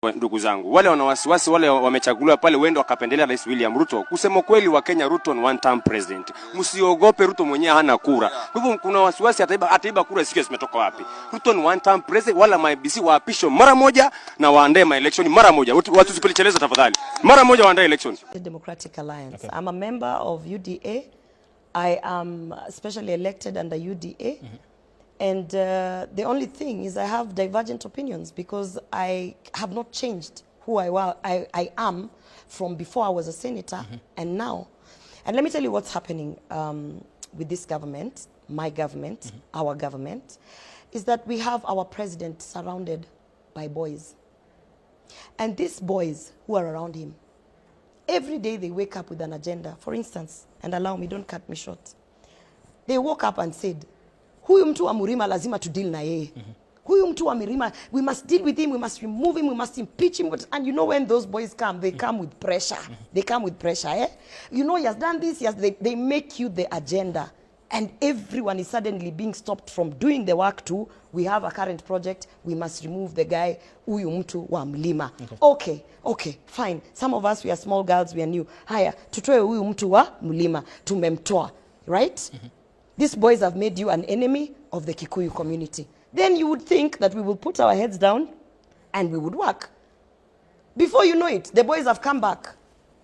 Ndugu zangu, wale wana wasiwasi, wale wamechaguliwa pale wende wakapendelea Rais William Ruto. Kusema kweli, wa Kenya, Ruto ni one term president. Msiogope, Ruto mwenyewe hana kura. Kwa hivyo kuna wasiwasi ataiba kura, sikia zimetoka wapi. Ruto ni one term president, wala MIBC waapishwe mara moja na waandae election mara moja. Watu siplicheleza tafadhali. Mara moja waandae election. The Democratic Alliance. Okay. I'm a member of UDA. I am specially elected under UDA. And the only thing is I have divergent opinions because I have not changed who I am from before I was a senator and now. And let me tell you what's happening with this government, my government, our government, is that we have our president surrounded by boys. And these boys who are around him, every day they wake up with an agenda. For instance, and allow me, don't cut me short. They woke up and said, huyu mtu wa Murima lazima to deal na yeye. Huyu mtu wa Murima, we must deal with him, we must remove him, we must impeach him. And you know when those boys come, they come with pressure. They come with pressure, eh? You know he has done this, yes, they make you the agenda. And everyone is suddenly being stopped from doing the work too. We have a current project, we must remove the guy, huyu mtu wa Mlima. Okay, fine. Some of us, we are small girls, we are new. Haya, tutoe huyu mtu wa Mlima, tumemtoa, right? These boys have made you an enemy of the Kikuyu community. Then you would think that we will put our heads down and we would work. Before you know it, the boys have come back.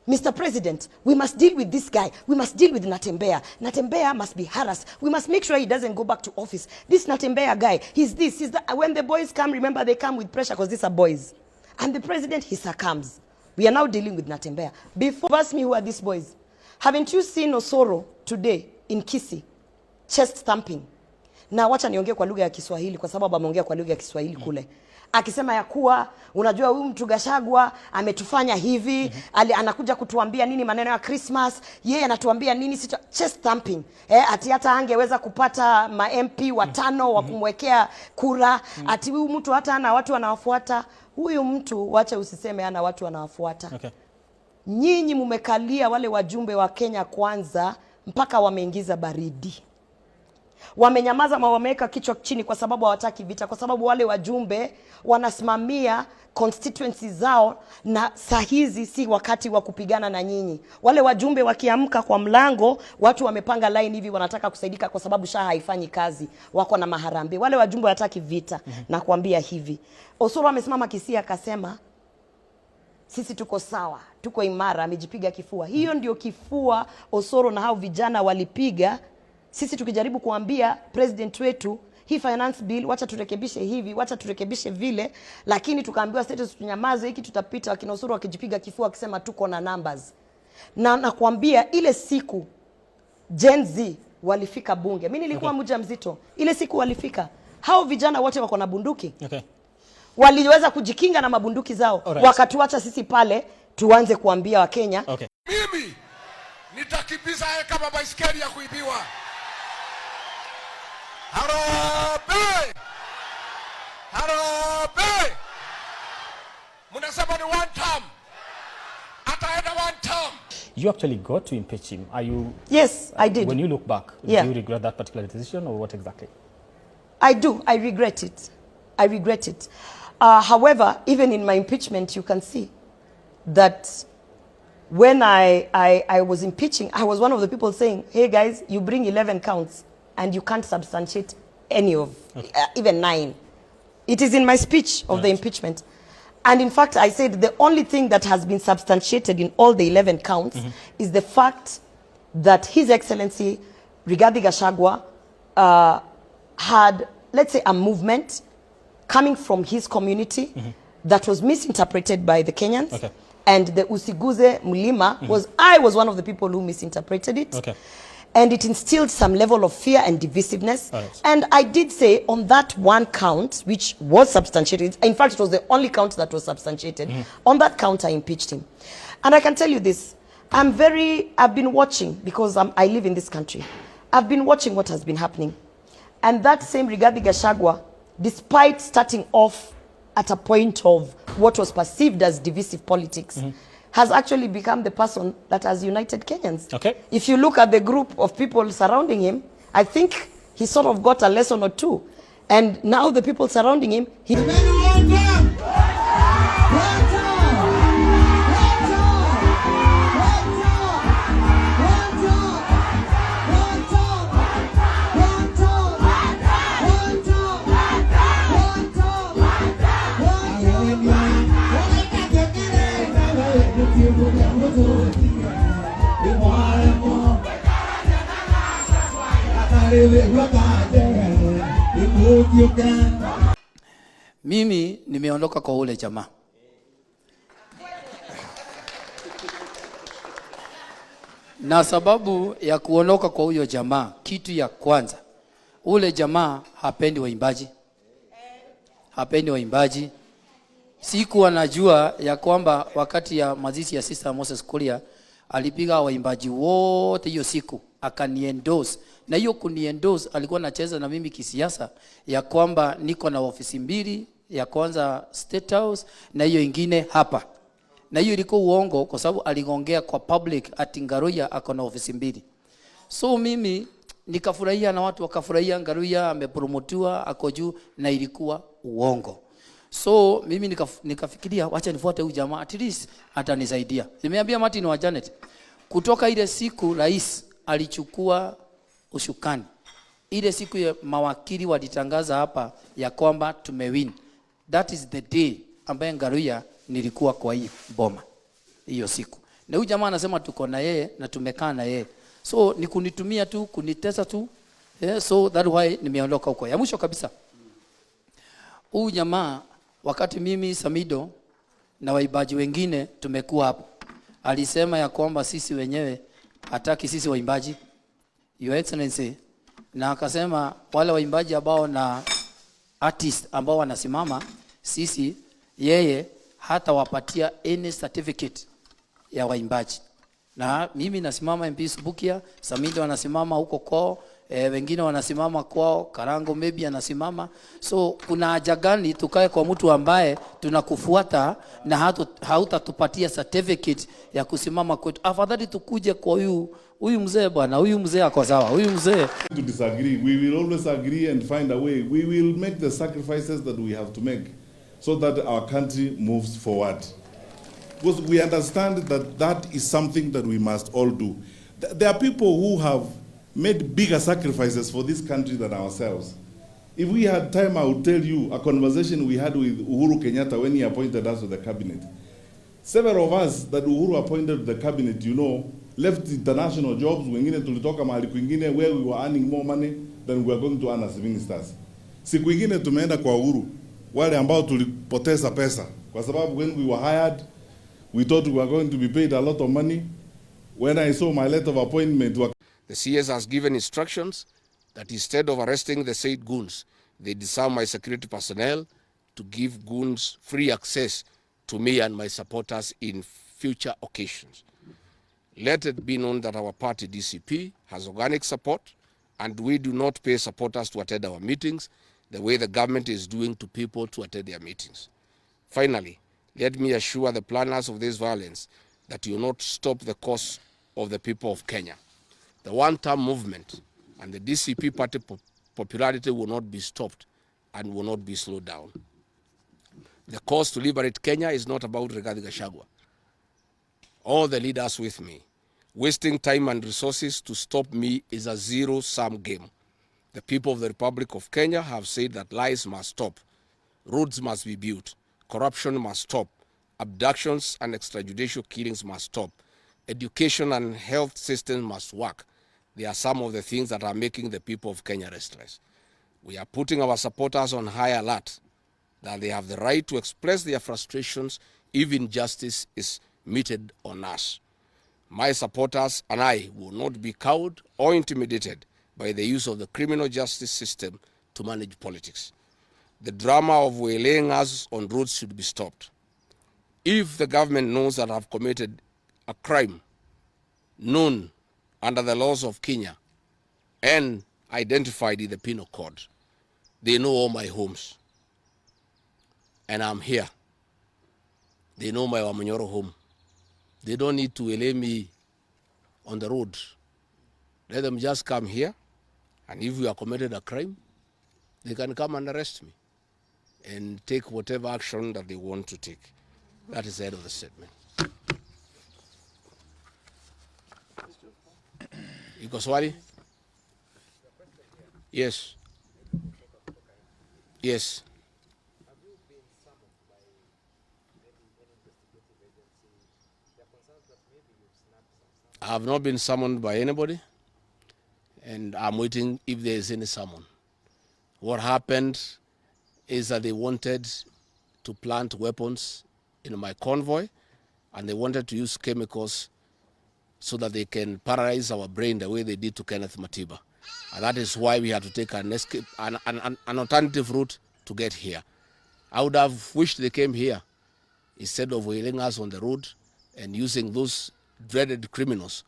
Mr. President, we must deal with this guy. We must deal with Natembeya. Natembeya must be harassed. We must make sure he doesn't go back to office. This Natembeya guy, he's this, he's that. When the boys come, remember they come with pressure because these are boys. And the president, he succumbs. We are now dealing with Natembeya. Before, ask me who are these boys. Haven't you seen Osoro today in Kisii? Chest thumping. Na wacha niongee kwa lugha ya Kiswahili kwa sababu ameongea kwa lugha ya Kiswahili kule. Akisema ya kuwa unajua huyu mtu Gachagua ametufanya hivi, anakuja kutuambia nini maneno ya Christmas, yeye anatuambia nini chest thumping. Ati hata angeweza kupata ma MP watano wa kumwekea kura, ati huyu mtu hata ana watu wanawafuata. Huyu mtu wacha usiseme ana watu wanawafuata. Okay. Nyinyi mumekalia wale wajumbe wa Kenya Kwanza mpaka wameingiza baridi. Wamenyamaza na wameweka kichwa chini kwa sababu hawataki vita, kwa sababu wale wajumbe wanasimamia constituency zao na saa hizi si wakati wa kupigana na nyinyi. Wale wajumbe wakiamka kwa mlango, watu wamepanga line hivi wanataka kusaidika kwa sababu shaha haifanyi kazi, wako na maharambe. Wale wajumbe hawataki vita. Na kuambia hivi, Osoro amesimama Kisii akasema sisi tuko sawa, tuko imara, amejipiga kifua. Hiyo ndio kifua Osoro na hao vijana walipiga. Sisi tukijaribu kuambia president wetu hii finance bill wacha turekebishe hivi, wacha turekebishe vile, lakini tukaambiwa status tunyamaze, hiki tutapita. Wakina Osoro wakijipiga kifua akisema tuko na numbers. Na nakwambia ile siku Gen Z walifika bunge. Mimi nilikuwa mjamzito. Ile siku walifika. Hao vijana wote wako na bunduki. Waliweza kujikinga na mabunduki zao. Wakatuacha sisi pale tuanze kuambia wa Kenya. Mimi nitakimbiza kama baiskeli ya kuibiwa. Harobe! Harobe! Munasema ni one term. Ataenda one term. You actually got to impeach him. Are you? Yes, I did. When you look back, do you regret that particular decision or what exactly? I do. I regret it. I regret it. However, even in my impeachment, you can see that when I was impeaching, I was one of the people saying, hey guys, you bring 11 counts and you can't substantiate any of, even 9. It is in my speech of the impeachment. And in fact, I said the only thing that has been substantiated in all the 11 counts is the fact that His Excellency Rigathi Gachagua had, let's say, a movement coming from his community that was misinterpreted by the Kenyans. And the Usiguze Mlima I was one of the people who misinterpreted it. And it instilled some level of fear and divisiveness. And I did say on that one count, which was substantiated, in fact, it was the only count that was substantiated. On that count, I impeached him. And I can tell you this, I've been watching, because I live in this country. I've been watching what has been happening. And that same Rigathi Gachagua, despite starting off at a point of what was perceived as divisive politics, has actually become the person that has united Kenyans. If you look at the group of people surrounding him, I think he sort of got a lesson or two. And now the people surrounding him, Mimi nimeondoka kwa ule jamaa. Na sababu ya kuondoka kwa huyo jamaa, kitu ya kwanza, ule jamaa hapendi waimbaji. Hapendi waimbaji. Siku anajua ya kwamba wakati ya mazishi ya Sister Moses Kuria alipiga waimbaji wote hiyo siku, akaniendorse. Na hiyo kuniendorse alikuwa anacheza na mimi kisiasa ya kwamba niko na ofisi mbili, ya kwanza State House na hiyo ingine hapa. Na hiyo ilikuwa uongo kwa sababu aligongea kwa public ati Ngaruya ako na ofisi mbili. So mimi nikafurahia na watu wakafurahia Ngaruya amepromotiwa ako juu, na ilikuwa uongo. So mimi nikafikiria wacha nifuate huyu jamaa, at least atanisaidia. Nimeambia Martin wa Janet, kutoka ile siku rais alichukua ushukani, ile siku ya mawakili walitangaza hapa ya kwamba tumewin. That is the day ambaye Ngaruya nilikuwa kwa hii boma hiyo siku. Na huyu jamaa anasema tuko na yeye na tumekaa na yeye. So ni kunitumia tu, kunitesa tu. Yeah, so that why nimeondoka huko. Ya mwisho kabisa, huyu jamaa wakati mimi Samido na waimbaji wengine tumekuwa hapo, alisema ya kwamba sisi wenyewe hataki sisi waimbaji, Your Excellency, na akasema wale waimbaji ambao na artist ambao wanasimama, sisi yeye hata wapatia any certificate ya waimbaji. Na mimi nasimama MP Subukia, Samido anasimama huko kwao, wengine wanasimama kwao, Karango maybe anasimama. So kuna haja gani tukae kwa mtu ambaye tunakufuata na hautatupatia certificate ya kusimama kwetu? Afadhali tukuje kwa huyu mzee bwana, huyu mzee ako sawa, huyu mzee. To disagree, we will always agree and find a way. We will make the sacrifices that we have to make so that our country moves forward. Because we understand that that is something that we must all do. There are people who have made bigger sacrifices for this country than ourselves. If we had time, I would tell you a conversation we had with Uhuru Kenyatta when he appointed us to the cabinet. Several of us that Uhuru appointed to the cabinet, you know, left international jobs, wengine tulitoka mahali kwingine where we were earning more money than we were going to earn as ministers. Siku ingine tumeenda kwa Uhuru, wale ambao tulipoteza pesa, kwa sababu when we were hired, we thought we were going to be paid a lot of money. When I saw my letter of appointment, The CS has given instructions that instead of arresting the said goons, they disarm my security personnel to give goons free access to me and my supporters in future occasions. Let it be known that our party DCP has organic support, and we do not pay supporters to attend our meetings the way the government is doing to people to attend their meetings. Finally, let me assure the planners of this violence that you will not stop the cause of the people of Kenya. The one-term movement and the DCP party popularity will not be stopped and will not be slowed down. The cause to liberate Kenya is not about Rigathi Gachagua. All the leaders with me. Wasting time and resources to stop me is a zero-sum game. The people of the Republic of Kenya have said that lies must stop, roads must be built, corruption must stop, abductions and extrajudicial killings must stop, education and health systems must work. They are some of the things that are making the people of Kenya restless. We are putting our supporters on high alert that they have the right to express their frustrations if injustice is meted on us. My supporters and I will not be cowed or intimidated by the use of the criminal justice system to manage politics. The drama of waylaying us on roads should be stopped. If the government knows that I have committed a crime known under the laws of Kenya and identified in the penal code, they know all my homes. And I'm here. They know my Wamanyoro home. They don't need to waylay me on the road. Let them just come here, and if we have committed a crime, they can come and arrest me and take whatever action that they want to take. That is the end of the statement. Iko swali? Yes. Yes. Have you been summoned by maybe an investigative agency? I have not been summoned by anybody, and I'm waiting if there is any summon. What happened is that they wanted to plant weapons in my convoy, and they wanted to use chemicals so that they can paralyze our brain the way they did to Kenneth Matiba. And that is why we had to take an alternative route to get here. I would have wished they came here instead of wailing us on the road and using those dreaded criminals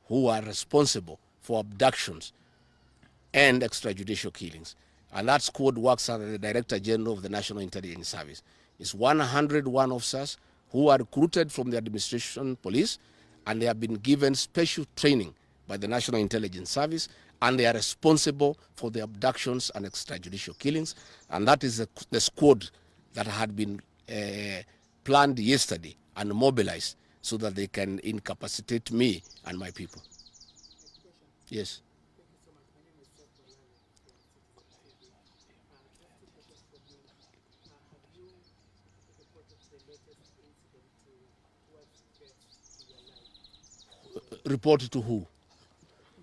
who are responsible for abductions and extrajudicial killings. And that squad works under the Director General of the National Intelligence Service. It's 101 officers who are recruited from the administration police, and they have been given special training by the National Intelligence Service, and they are responsible for the abductions and extrajudicial killings. And that is the squad that had been planned yesterday and mobilized so that they can incapacitate me and my people. Yes. Report to who?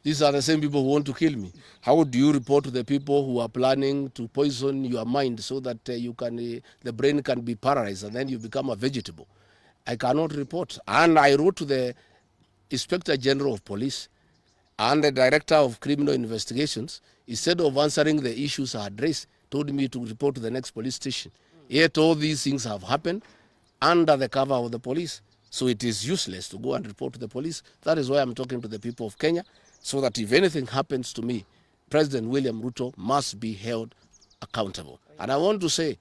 These are the same people who want to kill me. How do you report to the people who are planning to poison your mind so that the brain can be paralyzed and then you become a vegetable? I cannot report. And I wrote to the Inspector General of Police and the Director of Criminal Investigations. Instead of answering the issues I addressed, told me to report to the next police station. Yet all these things have happened under the cover of the police. So it is useless to go and report to the police. That is why I'm talking to the people of Kenya, so that if anything happens to me, President William Ruto must be held accountable. And I want to say,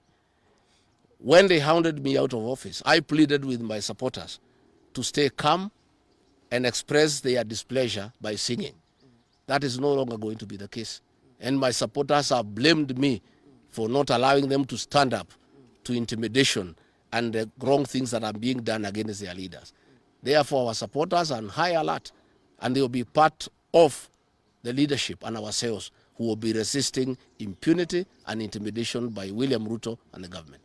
when they hounded me out of office, I pleaded with my supporters to stay calm and express their displeasure by singing. That is no longer going to be the case. And my supporters have blamed me for not allowing them to stand up to intimidation and the wrong things that are being done against their leaders. Therefore, our supporters are on high alert, and they will be part of the leadership and ourselves who will be resisting impunity and intimidation by William Ruto and the government.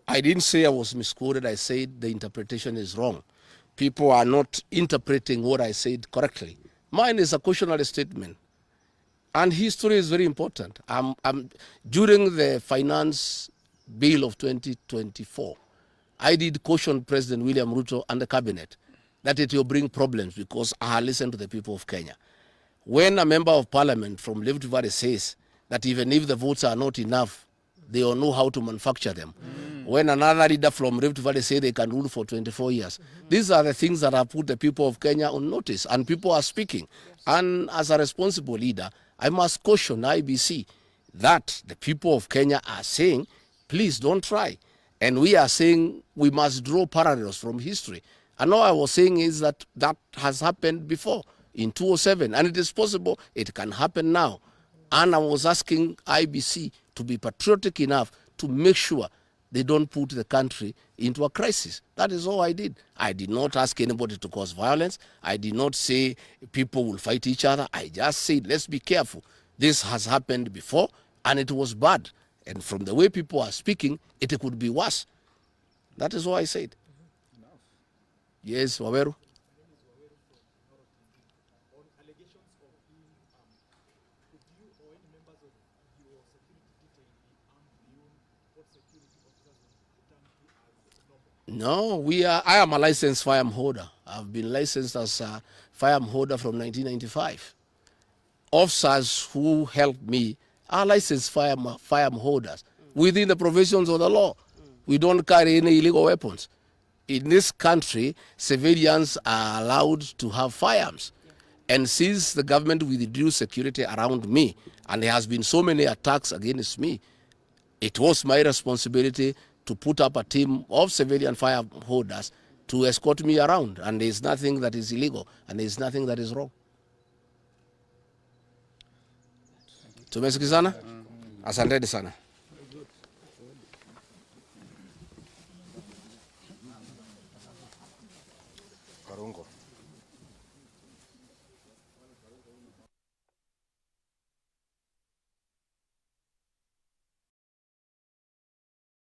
I didn't say I was misquoted. I said the interpretation is wrong. People are not interpreting what I said correctly. Mine is a cautionary statement. And history is very important. During the finance bill of 2024, I did caution President William Ruto and the cabinet that it will bring problems because I listened to the people of Kenya. When a member of parliament from Rift Valley says that even if the votes are not enough, they will know how to manufacture them. When another leader from Rift Valley say they can rule for 24 years. These are the things that have put the people of Kenya on notice, and people are speaking. And as a responsible leader, I must caution IBC that the people of Kenya are saying, please don't try. And we are saying we must draw parallels from history. And all I was saying is that that has happened before in 2007, and it is possible it can happen now. And I was asking IBC to be patriotic enough to make sure they don't put the country into a crisis. That is all I did. I did not ask anybody to cause violence. I did not say people will fight each other. I just said, let's be careful. This has happened before, and it was bad. And from the way people are speaking, it could be worse. That is all I said. Yes, Waweru. No, I am a licensed firearm holder. I've been licensed as a firearm holder from 1995. Officers who helped me are licensed firearm holders within the provisions of the law. We don't carry any illegal weapons. In this country, civilians are allowed to have firearms. And since the government withdrew security around me, and there has been so many attacks against me, it was my responsibility to put up a team of civilian firearm holders to escort me around. And there is nothing that is illegal, and there is nothing that is wrong. Tumesikizana? Asanteni sana.